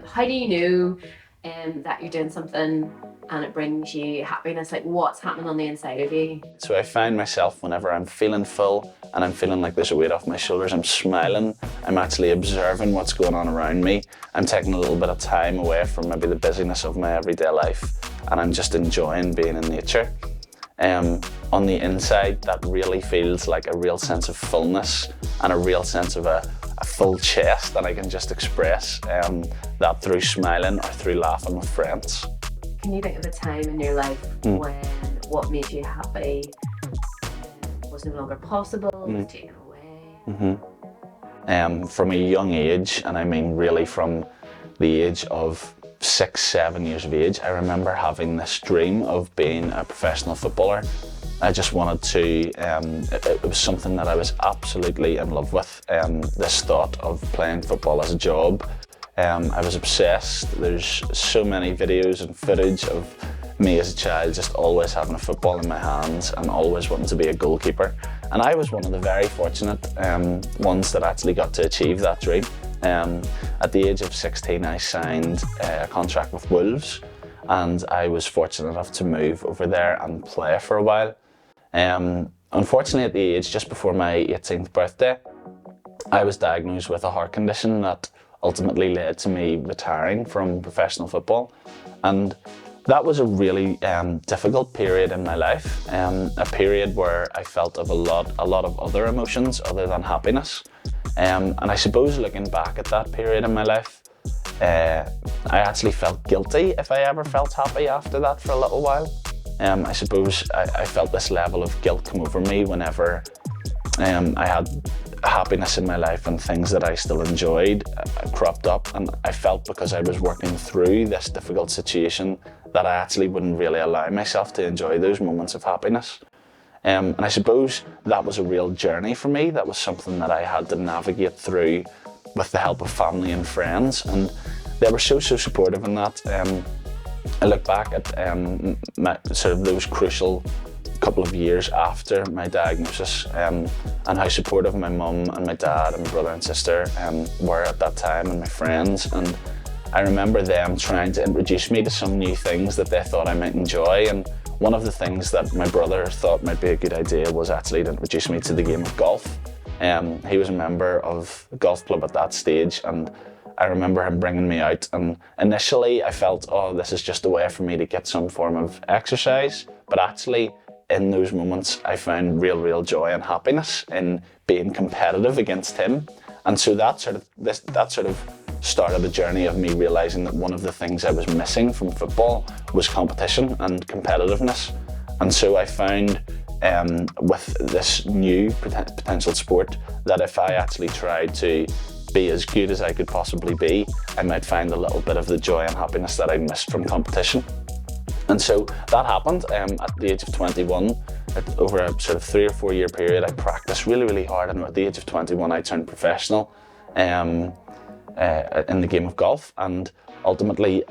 How do you know that you're doing something and it brings you happiness? Like, what's happening on the inside of you? So I find myself whenever I'm feeling full and I'm feeling like there's a weight off my shoulders, I'm smiling, I'm actually observing what's going on around me. I'm taking a little bit of time away from maybe the busyness of my everyday life, and I'm just enjoying being in nature. On the inside, that really feels like a real sense of fullness and a real sense of a full chest that I can just express that through smiling or through laughing with friends. Can you think of a time in your life when what made you happy was no longer possible, was taken away? From a young age, and I mean really from the age of 6, 7 years of age, I remember having this dream of being a professional footballer. I just wanted to, it was something that I was absolutely in love with, this thought of playing football as a job. I was obsessed. There's so many videos and footage of me as a child just always having a football in my hands and always wanting to be a goalkeeper. And I was one of the very fortunate ones that actually got to achieve that dream. At the age of 16, I signed a contract with Wolves, and I was fortunate enough to move over there and play for a while. Unfortunately, at the age just before my 18th birthday, I was diagnosed with a heart condition that ultimately led to me retiring from professional football. And that was a really difficult period in my life, a period where I felt of a lot of other emotions other than happiness. And I suppose looking back at that period in my life, I actually felt guilty if I ever felt happy after that for a little while. I suppose I felt this level of guilt come over me whenever I had happiness in my life and things that I still enjoyed cropped up, and I felt because I was working through this difficult situation that I actually wouldn't really allow myself to enjoy those moments of happiness. And I suppose that was a real journey for me. That was something that I had to navigate through with the help of family and friends, and they were so supportive in that. I look back at sort of those crucial couple of years after my diagnosis and how supportive my mum and my dad and my brother and sister were at that time, and my friends. And I remember them trying to introduce me to some new things that they thought I might enjoy. And one of the things that my brother thought might be a good idea was actually to introduce me to the game of golf. He was a member of a golf club at that stage, and I remember him bringing me out, and initially I felt, oh, this is just a way for me to get some form of exercise. But actually, in those moments, I found real joy and happiness in being competitive against him. And so that sort of started a journey of me realizing that one of the things I was missing from football was competition and competitiveness. And so I found with this new potential sport that if I actually tried to be as good as I could possibly be, I might find a little bit of the joy and happiness that I missed from competition. And so that happened at the age of 21. Over a sort of 3 or 4 year period, I practiced really hard, and at the age of 21 I turned professional in the game of golf. And ultimately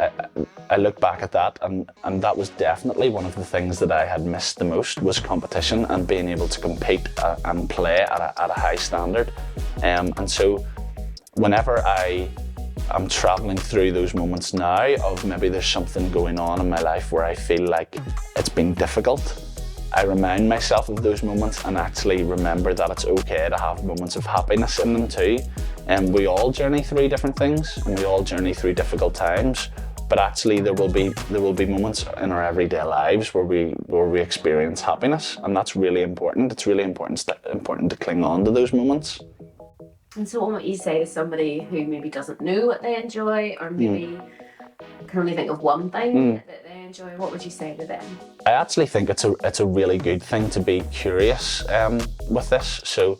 I look back at that, and that was definitely one of the things that I had missed the most, was competition and being able to compete and play at a high standard. And so whenever I'm traveling through those moments now of maybe there's something going on in my life where I feel like it's been difficult, I remind myself of those moments and actually remember that it's okay to have moments of happiness in them too. And we all journey through different things, and we all journey through difficult times, but actually there will be moments in our everyday lives where we experience happiness, and that's really important. It's really important to cling on to those moments. And so what would you say to somebody who maybe doesn't know what they enjoy, or maybe can only think of one thing that they enjoy? What would you say to them? I actually think it's a really good thing to be curious with this. So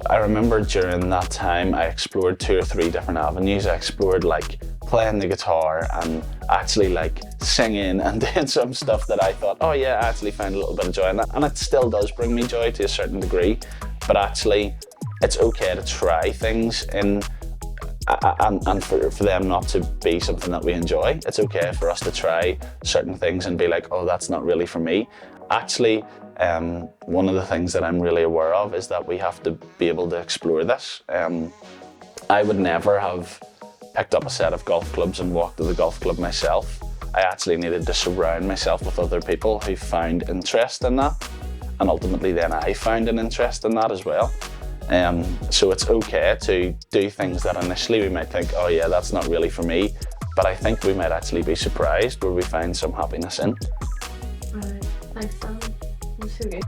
I remember during that time I explored 2 or 3 different avenues. I explored like playing the guitar and actually like singing and doing some stuff that I thought, oh yeah, I actually find a little bit of joy in that. And it still does bring me joy to a certain degree, but actually it's okay to try things and for them not to be something that we enjoy. It's okay for us to try certain things and be like, oh, that's not really for me. Actually, one of the things that I'm really aware of is that we have to be able to explore this. I would never have picked up a set of golf clubs and walked to the golf club myself. I actually needed to surround myself with other people who found interest in that, and ultimately then I found an interest in that as well. So it's okay to do things that initially we might think, oh yeah, that's not really for me, but I think we might actually be surprised where we find some happiness in. Right, thanks, Sam. You're so good.